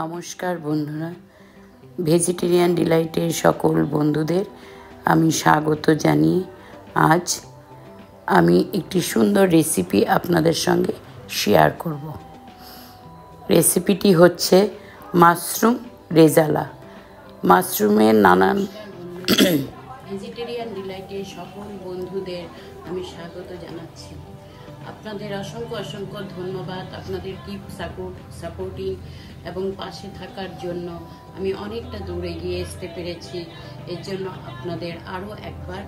নমস্কার বন্ধুরা, ভেজিটেরিয়ান ডিলাইটের সকল বন্ধুদের আমি স্বাগত জানিয়ে আজ আমি একটি সুন্দর রেসিপি আপনাদের সঙ্গে শেয়ার করব। রেসিপিটি হচ্ছে মাশরুম রেজালা। মাশরুমের নানান ভেজিটেরিয়ান ডিলাইটের সকল বন্ধুদের আমি স্বাগত জানাচ্ছি। আপনাদের অসংখ্য ধন্যবাদ। আপনাদের কিপ সাপোর্টিং এবং পাশে থাকার জন্য আমি অনেকটা দূরে এগিয়ে আসতে পেরেছি। এর জন্য আপনাদের আরও একবার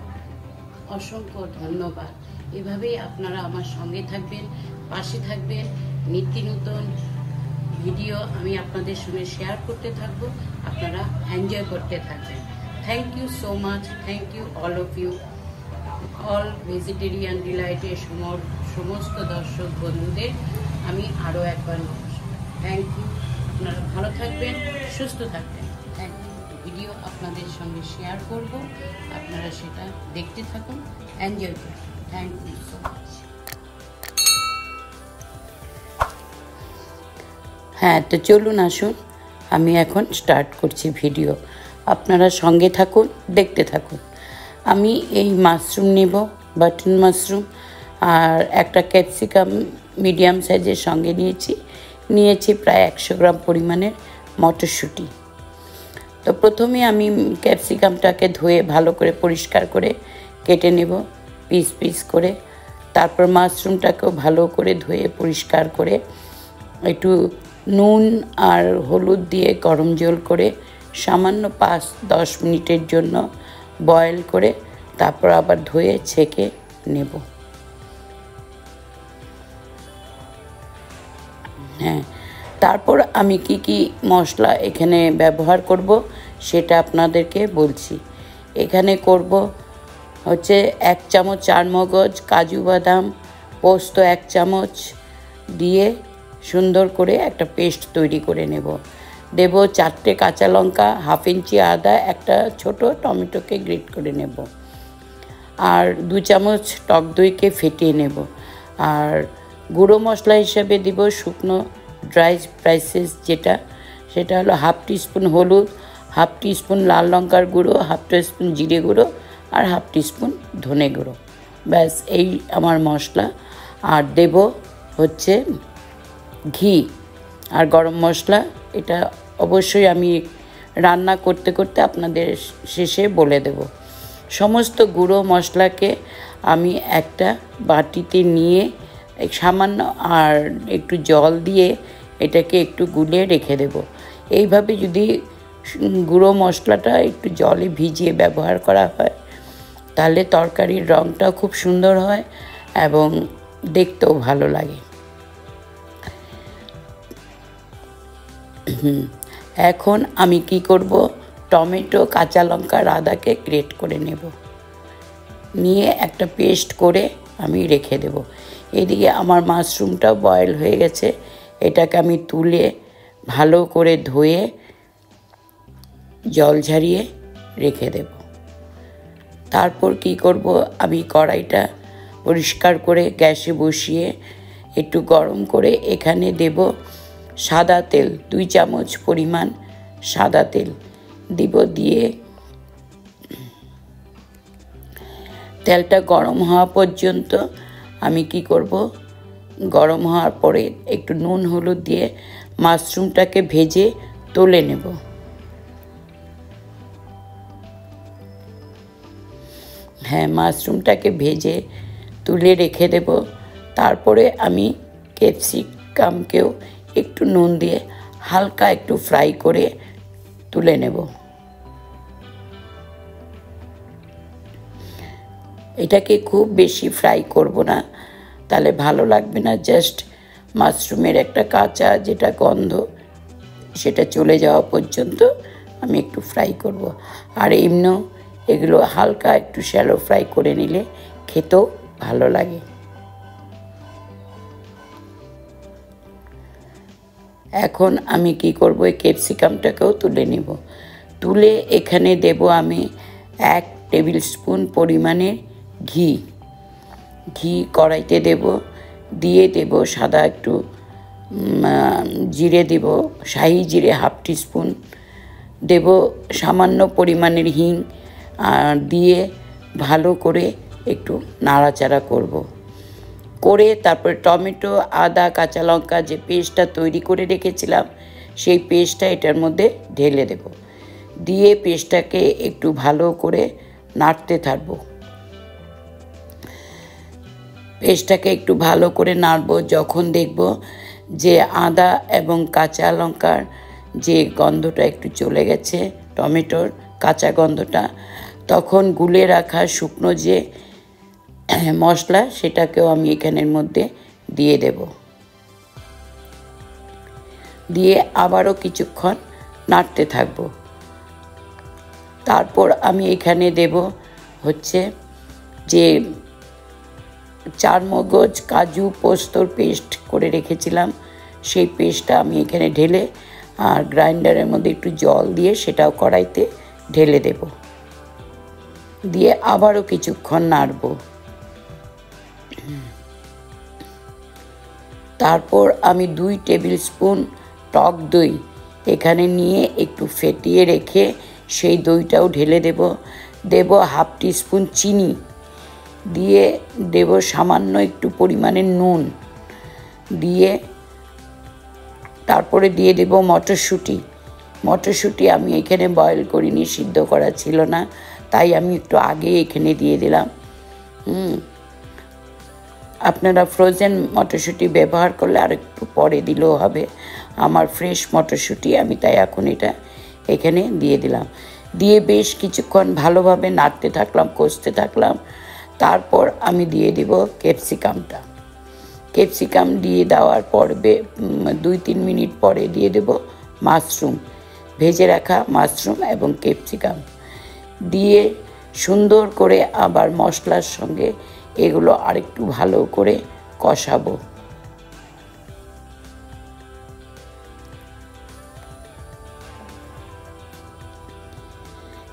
অসংখ্য ধন্যবাদ। এভাবেই আপনারা আমার সঙ্গে থাকবেন, পাশে থাকবেন। নিত্য নতুন ভিডিও আমি আপনাদের সঙ্গে শেয়ার করতে থাকব, আপনারা এনজয় করতে থাকবেন। Thank you so much. Thank you all of you, all vegetarian ডিলাইটের সমস্ত দর্শক বন্ধুদের আমি আরও একবার থ্যাংক ইউ। আপনারা ভালো থাকবেন, সুস্থ থাকবেন। Thank you. ভিডিও আপনাদের সঙ্গে শেয়ার করব, আপনারা সেটা দেখতে থাকুন, এনজয় করুন। Thank you so much. হ্যাঁ, তো চলুন আসুন, আমি এখন স্টার্ট করছি ভিডিও। আপনারা সঙ্গে থাকুন, দেখতে থাকুন। আমি এই মাশরুম নেব, বাটন মাশরুম, আর একটা ক্যাপসিকাম মিডিয়াম সাইজের সঙ্গে নিয়েছি প্রায় 100 গ্রাম পরিমাণের মটরশুঁটি। তো প্রথমে আমি ক্যাপসিকামটাকে ধুয়ে ভালো করে পরিষ্কার করে কেটে নেব পিস পিস করে। তারপর মাশরুমটাকেও ভালো করে ধুয়ে পরিষ্কার করে একটু নুন আর হলুদ দিয়ে গরম জল করে সামান্য 5-10 মিনিটের জন্য বয়েল করে তারপর আবার ধুয়ে ছেঁকে নেব। হ্যাঁ, তারপর আমি কি মশলা এখানে ব্যবহার করব সেটা আপনাদেরকে বলছি। এখানে করব হচ্ছে 1 চামচ চারমগজ, কাজু বাদাম, পোস্ত 1 চামচ দিয়ে সুন্দর করে একটা পেস্ট তৈরি করে নেব। দেব 4টে কাঁচা লঙ্কা, 1/2 ইঞ্চি আদা, একটা ছোট টমেটোকে গ্রেট করে নেব, আর 2 চামচ টক দইকে ফেটিয়ে নেব। আর গুঁড়ো মশলা হিসাবে দিব শুকনো ড্রাই স্পাইসেস, সেটা হলো 1/2 টিস্পুন হলুদ, 1/2 টিস্পুন লাল লঙ্কার গুঁড়ো, 1/2 টিস্পুন জিরে গুঁড়ো, আর 1/2 টিস্পুন ধনে গুঁড়ো। ব্যাস, এই আমার মশলা। আর দেব হচ্ছে ঘি আর গরম মশলা। এটা অবশ্যই আমি রান্না করতে করতে আপনাদের শেষে বলে দেব। সমস্ত গুঁড়ো মশলাকে আমি একটা বাটিতে নিয়ে সামান্য আর একটু জল দিয়ে এটাকে একটু গুলে রেখে দেব। এইভাবে যদি গুঁড়ো মশলাটা একটু জলে ভিজিয়ে ব্যবহার করা হয় তাহলে তরকারির রঙটাও খুব সুন্দর হয় এবং দেখতেও ভালো লাগে। এখন আমি কি করব, টমেটো, কাঁচা লঙ্কা, আদাকে গ্রেট করে নেব, নিয়ে একটা পেস্ট করে আমি রেখে দেব। এদিকে আমার মাশরুমটাও বয়েল হয়ে গেছে, এটাকে আমি তুলে ভালো করে ধুয়ে জল ঝরিয়ে রেখে দেব। তারপর কি করব, আমি কড়াইটা পরিষ্কার করে গ্যাসে বসিয়ে একটু গরম করে এখানে দেব সাদা তেল, 2 চামচ পরিমাণ সাদা তেল দিব। দিয়ে তেলটা গরম হওয়া পর্যন্ত আমি কি করব, গরম হওয়ার পরে একটু নুন হলুদ দিয়ে মাশরুমটাকে ভেজে তুলে নেব। হ্যাঁ, মাশরুমটাকে ভেজে তুলে রেখে দেব। তারপরে আমি ক্যাপসিকামকেও একটু নুন দিয়ে হালকা একটু ফ্রাই করে তুলে নেব। এটাকে খুব বেশি ফ্রাই করব না, তাহলে ভালো লাগবে না। জাস্ট মাশরুমের একটা কাঁচা যেটা গন্ধ সেটা চলে যাওয়া পর্যন্ত আমি একটু ফ্রাই করব। আর এমনিও এগুলো হালকা একটু শ্যালো ফ্রাই করে নিলে খেতেও ভালো লাগে। এখন আমি কি করব, এই ক্যাপসিকামটাকেও তুলে নেব। তুলে এখানে দেব আমি 1 টেবিল স্পুন পরিমাণের ঘি কড়াইতে দেব। দিয়ে দেব সাদা একটু জিরে দেব, শাহি জিরে হাফ টিস্পুন দেব, সামান্য পরিমাণের হিং দিয়ে ভালো করে একটু নাড়াচাড়া করব। করে তারপরে টমেটো, আদা, কাঁচা লঙ্কা যে পেস্টটা তৈরি করে রেখেছিলাম সেই পেস্টটা এটার মধ্যে ঢেলে দেব। দিয়ে পেস্টটাকে একটু ভালো করে নাড়তে থাকব। পেস্টটাকে একটু ভালো করে নাড়ব। যখন দেখব যে আদা এবং কাঁচা লঙ্কার যে গন্ধটা একটু চলে গেছে, টমেটোর কাঁচা গন্ধটা, তখন গুলে রাখা শুকনো যে মশলা সেটাকেও আমি এখানের মধ্যে দিয়ে দেব। দিয়ে আবারও কিছুক্ষণ নাড়তে থাকব। তারপর আমি এখানে দেব হচ্ছে যে চারমগজ, কাজু, পোস্তর পেস্ট করে রেখেছিলাম সেই পেস্টটা আমি এখানে ঢেলে আর গ্রাইন্ডারের মধ্যে একটু জল দিয়ে সেটাও কড়াইতে ঢেলে দেব। দিয়ে আবারও কিছুক্ষণ নাড়ব। তারপর আমি 2 টেবিল স্পুন টক দই এখানে নিয়ে একটু ফেটিয়ে রেখে সেই দইটাও ঢেলে দেব। দেব হাফ টিস্পুন চিনি, দিয়ে দেব সামান্য একটু পরিমাণের নুন, দিয়ে তারপরে দিয়ে দেব মটরশুঁটি। মটরশুঁটি আমি এখানে বয়েল করিনি, সিদ্ধ করা ছিল না, তাই আমি একটু আগে এখানে দিয়ে দিলাম। আপনারা ফ্রোজেন মটরশুঁটি ব্যবহার করলে আর একটু পরে দিলেও হবে। আমার ফ্রেশ মটরশুঁটি, আমি তাই এখন এটা এখানে দিয়ে দিলাম। দিয়ে বেশ কিছুক্ষণ ভালোভাবে নাড়তে থাকলাম, কষতে থাকলাম। তারপর আমি দিয়ে দিব ক্যাপসিকামটা। ক্যাপসিকাম দিয়ে দেওয়ার পর 2-3 মিনিট পরে দিয়ে দেব মাশরুম, ভেজে রাখা মাশরুম এবং ক্যাপসিকাম দিয়ে সুন্দর করে আবার মশলার সঙ্গে এগুলো আরেকটু ভালো করে কষাবো।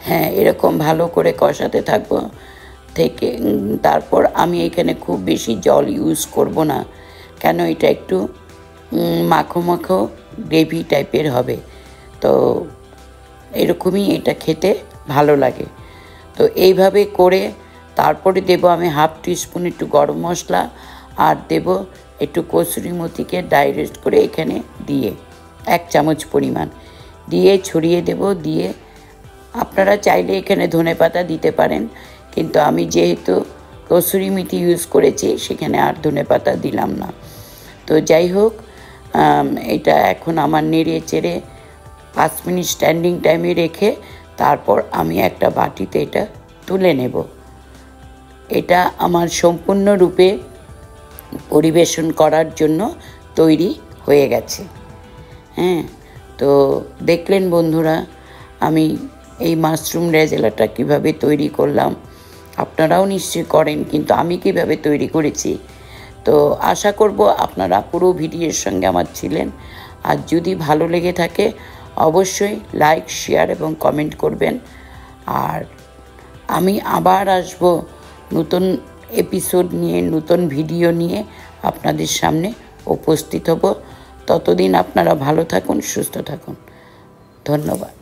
হ্যাঁ, এরকম ভালো করে কষাতে থাকবো থেকে তারপর আমি এখানে খুব বেশি জল ইউজ করব না, কেন এটা একটু মাখো মাখো গ্রেভি টাইপের হবে, তো এরকমই এটা খেতে ভালো লাগে। তো এইভাবে করে তারপরে দেব আমি হাফ টিস্পুন একটু গরম মশলা আর দেব একটু কসুরি মেথিকে ডাইরেক্ট করে এখানে দিয়ে 1 চামচ পরিমাণ দিয়ে ছড়িয়ে দেব। দিয়ে আপনারা চাইলে এখানে ধনেপাতা দিতে পারেন, কিন্তু আমি যেহেতু কসুরি মেথি ইউজ করেছি সেখানে আর ধনেপাতা দিলাম না। তো যাই হোক, এটা এখন আমার নেড়ে চেড়ে 5 মিনিট স্ট্যান্ডিং টাইমে রেখে তারপর আমি একটা বাটিতে এটা তুলে নেব। এটা আমার সম্পূর্ণরূপে পরিবেশন করার জন্য তৈরি হয়ে গেছে। হ্যাঁ, তো দেখলেন বন্ধুরা আমি এই মাশরুম রেজালাটা কিভাবে তৈরি করলাম। আপনারাও নিশ্চয়ই করেন, কিন্তু আমি কিভাবে তৈরি করেছি। তো আশা করব আপনারা পুরো ভিডিওর সঙ্গে আমার ছিলেন। আর যদি ভালো লেগে থাকে অবশ্যই লাইক, শেয়ার এবং কমেন্ট করবেন। আর আমি আবার আসব নতুন এপিসোড নিয়ে, নতুন ভিডিও নিয়ে আপনাদের সামনে উপস্থিত হব। ততদিন আপনারা ভালো থাকুন, সুস্থ থাকুন। ধন্যবাদ।